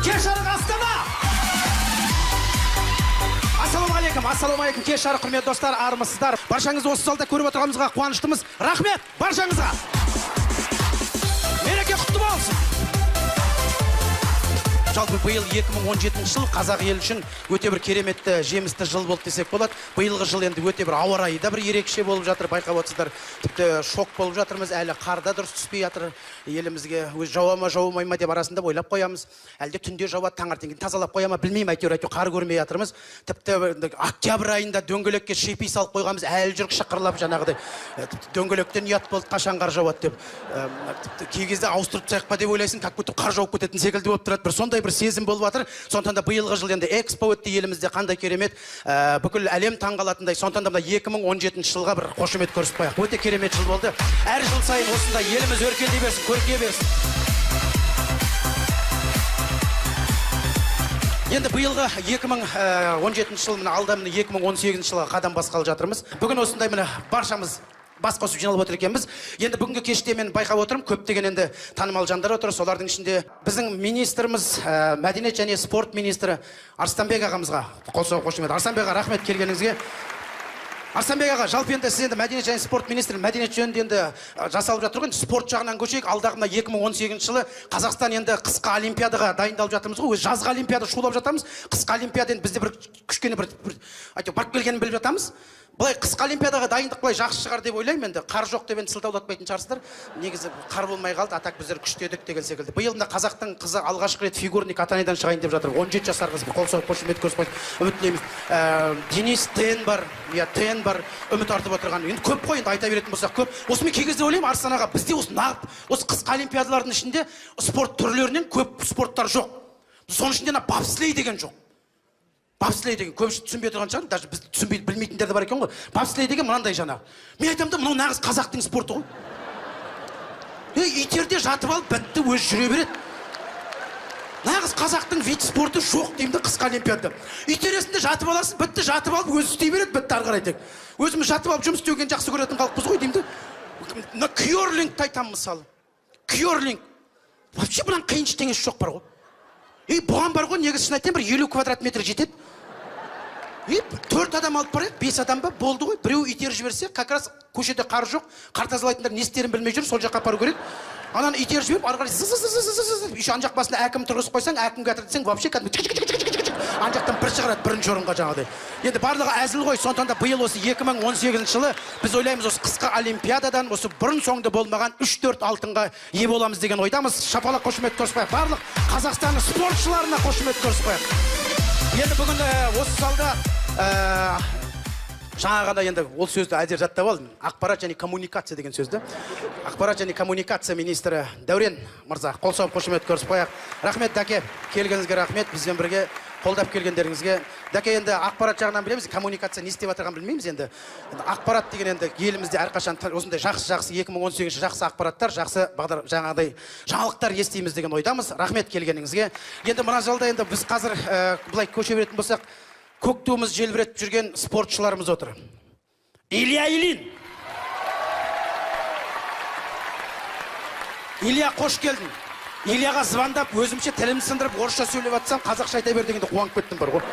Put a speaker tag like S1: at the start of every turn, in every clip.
S1: Кеш жарық Астана! Ассалаумағалейкум, кеш жарық құрметті достар, армысыздар. Баршаңызды осы залда көріп отырғанымызға қуаныштымыз. Рахмет, баршаңызға. Мереке құтты болсын. Жалпы биыл 2017 жыл қазақ ел үшін өте бір кереметті, жемісті жыл болды десек болады. Биылғы жыл енді өте бір ауа райы да бір ерекше болып жатыр, байқап отырсыздар. Тіпті шок болып жатырмыз, әлі қарда дұрыс түспей жатыр. Елімізге өз жауа ма, жаумай ма деп арасында ойлап қоямыз. Әлде түнде жауады, таңертең тазалап қоя ма, білмеймін, әйтеуір қар көрмей жатырмыз. Тіпті октябрь айында дөңгелекке шипи салып қойғанбыз, әлі жүрік шықырлап жаңағыдай. Дөңгелектен ұят болды, қашан қар жауады деп. Кей кезде ауыстырып тастайық па деп ойлайсың, как будто қар жауып кететін секілді болып тұрады. Бір сондай бір сезім болып жатыр. Сондықтан да биылғы жыл енді экспо өтті елімізде, қандай керемет, бүкіл әлем таңғалатындай. Сондықтан да 2017 жылға бір қошемет көрсетпейік. Өте керемет жыл болды. Әр жыл сайын осындай еліміз өркендей берсін, көркейе берсін. Енді биылғы 2017 жыл, мына алда 2018 жылға қадам басқалы жатырмыз. Бүгін осындай міне баршамыз бас қосып жиналып отыр екенбіз. Енді бүгінгі кеште мен байқап отырмын, көптеген енді танымал жандар отыр. Солардың ішінде біздің министріміз, мәдениет және спорт министрі Арыстанбек ағамызға қол соғып қошемет. Арыстанбек аға, рахмет келгеніңізге. Арыстанбек аға, жалпы енді сіз енді мәдениет және спорт министрі, мәдениет жөнінде енді жасалып жатыр ғой. Спорт жағынан көшейік. Алдағы 2018 жылы Қазақстан енді қысқы олимпиадаға дайындалып жатырмыз ғой. Жазғы олимпиада шулап жатамыз. Қысқы олимпиада енді бізде бір кішкене бір барып келгенін біліп жатамыз. Былай қысқы олимпиадаға дайындық былай жақсы шығар деп ойлаймын енді. Қар жоқ деп енді сылтаулатпайтын шығарсыздар. Негізі қар болмай қалды, атак біздер күштедік деген секілді. Биыл мына қазақтың қызы алғашқы рет фигурный катаниядан шығайын деп жатыр. 17 жасар қыз, қол соғып қошемет көрсетіп үміттейміз. Денис Тен бар, Тен бар, үміт артып отырған. Енді көп қой, енді айта беретін болсақ көп. Осымен кей кезде ойлаймын, Арыстан аға, бізде осы қысқы олимпиадалардың ішінде спорт түрлерінен көп спорттар жоқ. Соның ішінде бобслей деген жоқ. Бобслей деген көбісі түсінбей тұрған шығар, даже біз түсінбей білмейтіндер де бар екен ғой. Бобслей деген мынандай жаңа. Мен айтамын да, мынау нағыз қазақтың спорты ғой. Итерде жатып алып, бітті, өз жүре береді. Нағыз қазақтың вид спорты жоқ деймін, қысқы олимпиада. Итересінде жатып аласың, бітті, жатып алып, өзі істей береді, бітті, ары қарай тек. Өзіміз жатып алып жұмыс істеуген жақсы көретін халықпыз ғой деймін. Мына кьорлингті айтамын мысалы. Кьорлинг. Вообще бұдан қиын ештеңесі жоқ бар ғой. Бұған бар ғой, негізі шын айтайын, бір 50 квадрат метр жетеді. 4 адам алып барайық, 5 адам ба, болды ғой. Біреу итер жіберсе, как раз көшеде қар жоқ, қар тазалайтындар не істерін білмей жүр, сол жаққа апару керек. Ананы итер жіберіп, ары қарай ан жақ басында әкім тұрғызып қойсаң, әкімге атыр десең, вообще ан жақтан бір шығарады бірінші орынға жаңағыдай. Енді барлығы әзіл ғой, сондықтан да биыл осы 2018 жылы біз ойлаймыз осы қысқы олимпиададан осы бұрын соңды болмаған 3-4 алтынға ие боламыз деген ойдамыз. Шапалақ қошемет көрсетпейік. Барлық Қазақстан спортшыларына қошемет көрсетпейік. Енді бүгін осы залда жаңа ғана енді ол сөзді әзер жаттап алдым. Ақпарат және коммуникация деген сөзді. Ақпарат және коммуникация министрі Дәурен мырза, қол соғып қошемет көрсетпейік. Рахмет Дәке, келгеніңізге рахмет, бізбен бірге қолдап келгендеріңізге. Дәке, енді ақпарат жағынан білеміз, коммуникация не істеп жатырғанын білмейміз енді. Ақпарат деген енді елімізде әрқашан осындай жақсы 2018 жақсы ақпараттар, жақсы жаңағыдай жаңалықтар естиміз деген ойдамыз. Рахмет келгеніңізге. Енді мына залда енді біз қазір былай көше беретін болсақ, көк туымыз желбіретіп жүрген спортшыларымыз отыр. Илья Ильин. Илья, қош келдің. Ильяға звондап, өзімше тілім сындырып, орысша сөйлеп атсам, қазақша айта бер дегенде қуанып кеттім бар ғой.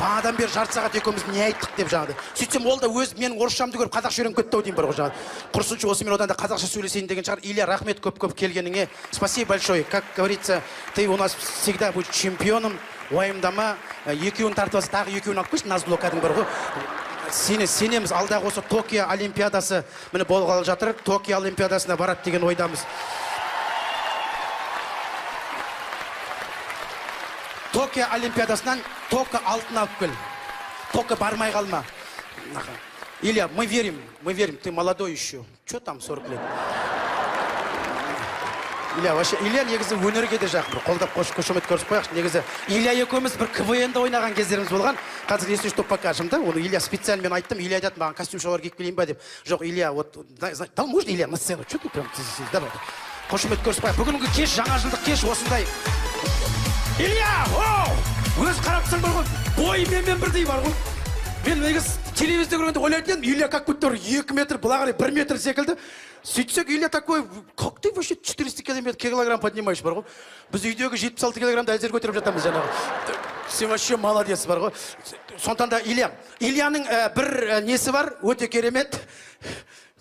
S1: Бағадан бері жарты сағат екеуміз не айттық деп жаңағыдай. Сөйтсем ол да өз мен орысшамды көріп қазақша үйреніп кетті ау деймін бар ғой жаңағы. Құрсыншы осы мен одан да қазақша сөйлесейін деген шығар. Илья, рахмет көп келгеніңе. Спасибо большое. Как говорится, ты у нас всегда будешь чемпионом. Уайымдама, екеуін тартып алса, тағы екеуін алып қойшы, Назгүл кәдің бар ғой. Сенеміз, алдағы осы Токио олимпиадасы міне болғалы жатыр. Токио олимпиадасына барады деген ойдамыз. Токио олимпиадасынан Токио алтын алып кел. Токио бармай қалма. Илья, мы верим, ты молодой еще. Что там 40 лет? Илья негізі өнерге де жақын, қолдап қошемет көрсетпейік. Негізі Илья екеуміз бір КВН-де ойнаған кездеріміз болған. Қазір если что покажем, да? Оны Илья специально мен айттым, Илья айтады, маған костюм шалбар киіп келейін ба деп. Жоқ, Илья, вот, да, можно Илья на сцену? Что ты прям, давай. Қошемет көрсетпейік. Бүгінгі кеш, жаңа жылдық кеш осындай. Илья, өз қарап тұрсаң бар ғой, бойы менімен бірдей бар ғой. Мен негіз телевизорда көргенде ойлайтын едім, Илья как будто 2 метр, бұла қарай 1 метр секілді. Сөйтсек, Илья такой, как ты вообще 400 килограмм поднимаешь, бар ғой? Біз үйдегі 76 килограммды әзер көтеріп жатамыз жаңағы. Сен вообще молодец, бар ғой. Сондықтан да Ильяның бір несі бар, өте керемет.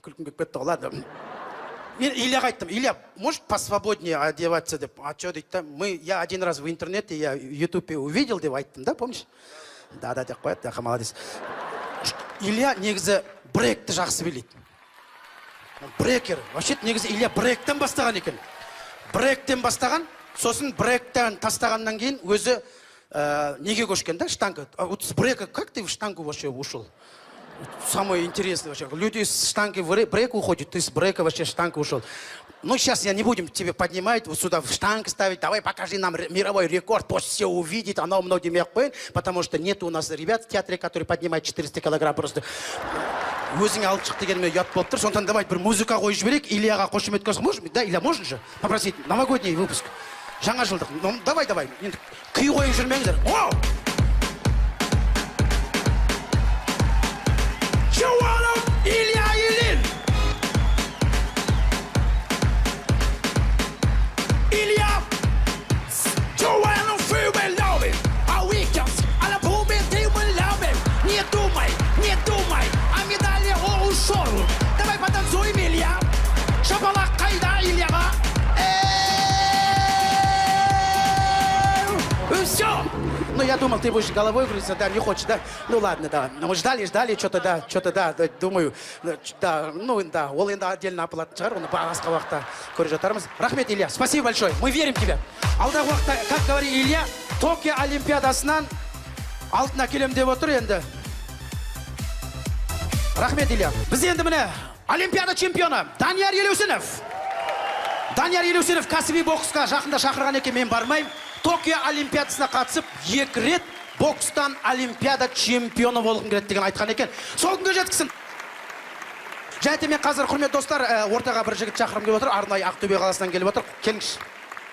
S1: Күлкім келіп кетті ғой, ладно. Мен Ильяға айттым, Илья, можешь посвободнее одеваться деп? А что дейді? Я один раз в интернете, я в ютубе увидел деп айттым, да, помнишь? Да, деп қояды, да, молодец. Илья негізі брейкті жақсы біледі. Брейкер. Вообще негізі Илья брейктен бастаған екен. Брейктен бастаған, сосын брейктен тастағаннан кейін өзі неге көшкен, да, штанга. Вот с брейка, как ты в штангу вообще ушел? Самое интересное вообще. Люди с штанги в брейк уходят, ты с брейка вообще в штангу ушел. Ну, сейчас я не будем тебе поднимать, вот сюда в штанг ставить. Давай покажи нам мировой рекорд, пусть все увидит. Оно многим яқпен, потому что нет у нас ребят в театре, которые поднимают 400 килограмм просто. Өзің алып шық дегеніме ұят болып тұр. Сондықтан давай бір музыка қойып жіберейік. Ильяға қошемет көрсек, можем? Да, Илья, можно же попросить? Новогодний выпуск. Жаңа жылдық. Ну, давай. Енді күй қойып жүрмеңіздер. Оу! Чуалов Илья Ильин! Илья! Чуалов фюбель новый! А уикенд, а на бубе ты мы любим! Не думай! А медали о ушел! Давай потанцуем, Илья! Шапалак кайда, Ильяға! Все! Ну, я думал, ты будешь головой крутиться, да, не хочешь, да? Ну, ладно, да. Мы ждали, что-то, да, думаю, да, ну, да, ол енді отдельно оплата шығар, оны басқа уақытта көріп жатармыз. Рахмет, Илья, спасибо большое, мы верим в тебя. Алдағы уақытта, как говорит Илья, Токио Олимпиадасынан алтын әкелем деп отыр енді. Рахмет, Илья. Біз енді міне, Олимпиада чемпионы Данияр Елеусінов. Данияр Елеусінов кәсіби боксқа жақында шақырған екен, мен бармаймын. Токио Олимпиадасына қатысып, 2 рет бокстан Олимпиада чемпионы болғым келеді деген айтқан екен. Сол күнге жеткісін. Және мен қазір, құрметті достар, ортаға бір жігіт шақырым келіп отыр. Арнайы Ақтөбе қаласынан келіп отыр. Келіңізші.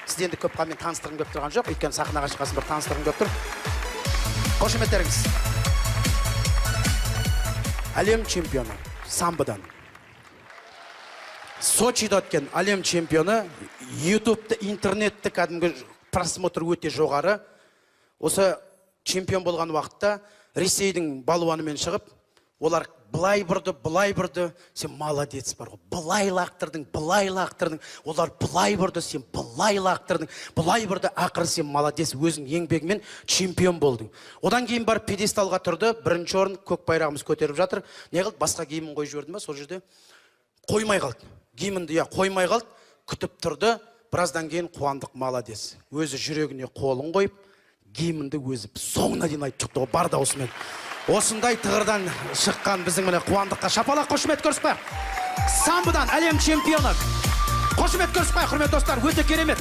S1: Сізді енді көп қалмен таныстырғым келіп тұрған жоқ. Өйткені сахнаға шыққасын бір таныстырғым келіп тұр. Қошеметтеріңіз. Әлем чемпионы самбодан. Сочида өткен әлем чемпионы, ютубты, интернетті кәдімгі просмотр өте жоғары. Осы чемпион болған уақытта Ресейдің балуанымен шығып, олар былай бұрды, сен молодец бар ғой. Былай лақтырдың, олар былай бұрды, сен былай лақтырдың, былай бұрды, ақыры сен молодец, өзің еңбегімен чемпион болдың. Одан кейін бар пьедесталға тұрды, бірінші орын көк байрағымыз көтеріп жатыр. Не қылды? Басқа гимн қойып жіберді ме сол жерде? Қоймай қалды. Гимнді қоймай қалды, күтіп тұрды. Біраздан кейін қуандық молодец. Өзі жүрегіне қолын қойып, гимнді өзі соңына дейін айтып шықты ғой, бар даусымен. Осындай тығырдан шыққан біздің міне қуандыққа шапалақ қошемет көрсетпейік. Самбодан әлем чемпионы. Қошемет көрсетпейік, құрметті достар, өте керемет.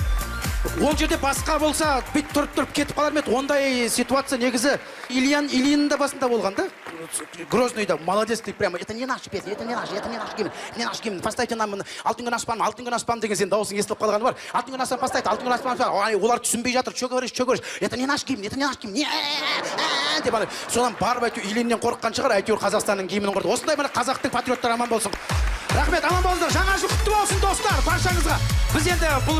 S1: Ол жерде басқа болса, бит тұрып кетіп қалар ма еді? Ондай ситуация негізі Ильиннің да басында болған, да? Грозныйда, молодец, ты прямо, это не наш песня, это не наш гимн, поставьте нам алтын күн аспан деген сен дауысың естіліп қалғаны бар. Алтын күн аспан поставьте, алтын күн аспан, олар түсінбей жатыр, что говоришь, это не наш гимн, деп ана, содан барып әйтеуір Ильиннен қорыққан шығар, әйтеуір Қазақстанның гимнін құрды. Осындай міне қазақтың патриоттары аман болсын. Рахмет, аман болыңыздар, жаңа жыл құтты болсын достар, баршаңызға. Біз енді бұл